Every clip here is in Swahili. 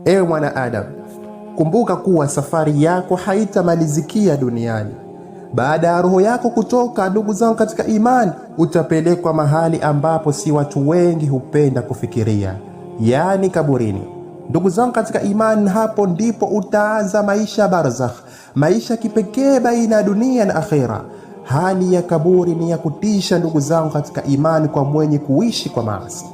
Ewe mwanaadamu, kumbuka kuwa safari yako haitamalizikia duniani. Baada ya roho yako kutoka, ndugu zangu katika imani, utapelekwa mahali ambapo si watu wengi hupenda kufikiria, yani kaburini. Ndugu zangu katika imani, hapo ndipo utaanza maisha barzakh, maisha kipekee baina ya dunia na akhera. Hali ya kaburi ni ya kutisha ndugu zangu katika imani kwa mwenye kuishi kwa maasi,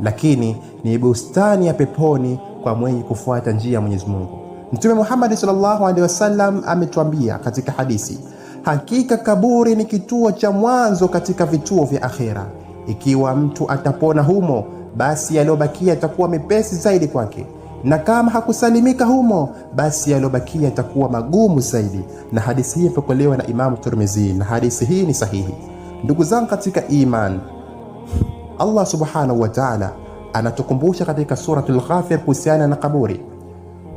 lakini ni bustani ya peponi kwa mwenye kufuata njia ya Mwenyezi Mungu. Mtume Muhammad sallallahu alaihi wasallam ametuambia katika hadithi, hakika kaburi ni kituo cha mwanzo katika vituo vya akhera. Ikiwa mtu atapona humo, basi yaliyobakia yatakuwa mepesi zaidi kwake, na kama hakusalimika humo, basi yaliyobakia yatakuwa magumu zaidi. Na hadithi hii imepokelewa na Imamu Tirmidhi, na hadithi hii ni sahihi. Ndugu zangu katika iman, Allah subhanahu wa ta'ala anatukumbusha katika suratul Ghafir kuhusiana na kaburi.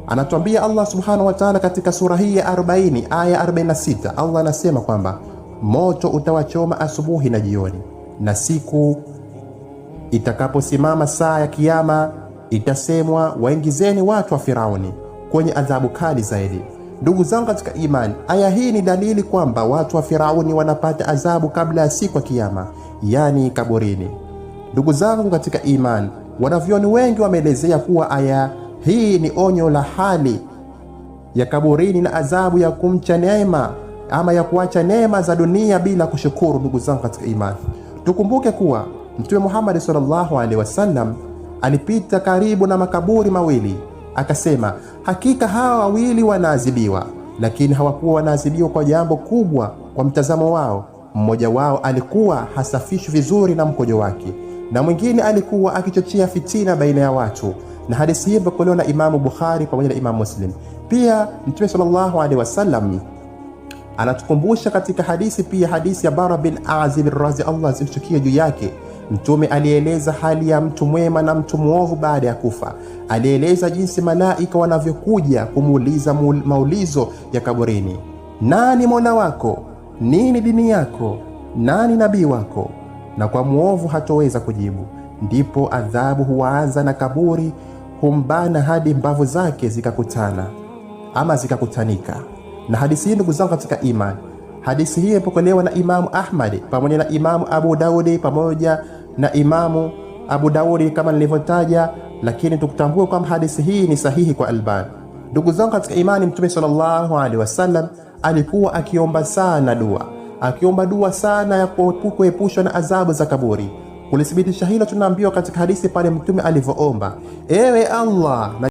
Anatuambia Allah subhanahu wa ta'ala katika sura hii ya 40 aya 46, Allah anasema kwamba moto utawachoma asubuhi na jioni, na siku itakaposimama saa ya kiyama itasemwa, waingizeni watu wa Firauni kwenye adhabu kali zaidi. Ndugu zangu katika imani, aya hii ni dalili kwamba watu wa Firauni wanapata adhabu kabla ya siku ya kiyama, yani kaburini. Ndugu zangu katika imani, wanavyoni wengi wameelezea kuwa aya hii ni onyo la hali ya kaburini na adhabu ya kumcha neema ama ya kuacha neema za dunia bila kushukuru. Ndugu zangu katika imani, tukumbuke kuwa Mtume Muhammad sallallahu alaihi wasallam alipita karibu na makaburi mawili, akasema, hakika hawa wawili wanaadhibiwa, lakini hawakuwa wanaadhibiwa kwa jambo kubwa kwa mtazamo wao. Mmoja wao alikuwa hasafishwi vizuri na mkojo wake, na mwingine alikuwa akichochea fitina baina ya watu. Na hadithi hii imepokelewa na Imamu Bukhari pamoja na Imamu Muslim. Pia Mtume sallallahu alaihi wasallam anatukumbusha katika hadithi pia, hadithi ya Bara bin Azib radhi Allah zimshukie juu yake. Mtume alieleza hali ya mtu mwema na mtu mwovu baada ya kufa. Alieleza jinsi malaika wanavyokuja kumuuliza maulizo ya kaburini: nani mola wako? Nini dini yako? Nani nabii wako? Na kwa mwovu hatoweza kujibu. Ndipo adhabu huanza na kaburi humbana hadi mbavu zake zikakutana ama zikakutanika. Na hadithi hii ndugu zangu katika imani, hadithi hii imepokelewa na Imamu Ahmad pamoja na Imamu Abu Daudi pamoja na Imamu Abu Daudi kama nilivyotaja, lakini tukutambue kwamba hadithi hii ni sahihi kwa Albani. Ndugu zangu katika imani, Mtume sallallahu alaihi wasallam alikuwa akiomba sana dua, akiomba dua sana ya kuepushwa na adhabu za kaburi. Kulithibitisha hilo tunaambiwa katika hadithi pale Mtume alivyoomba, ewe Allah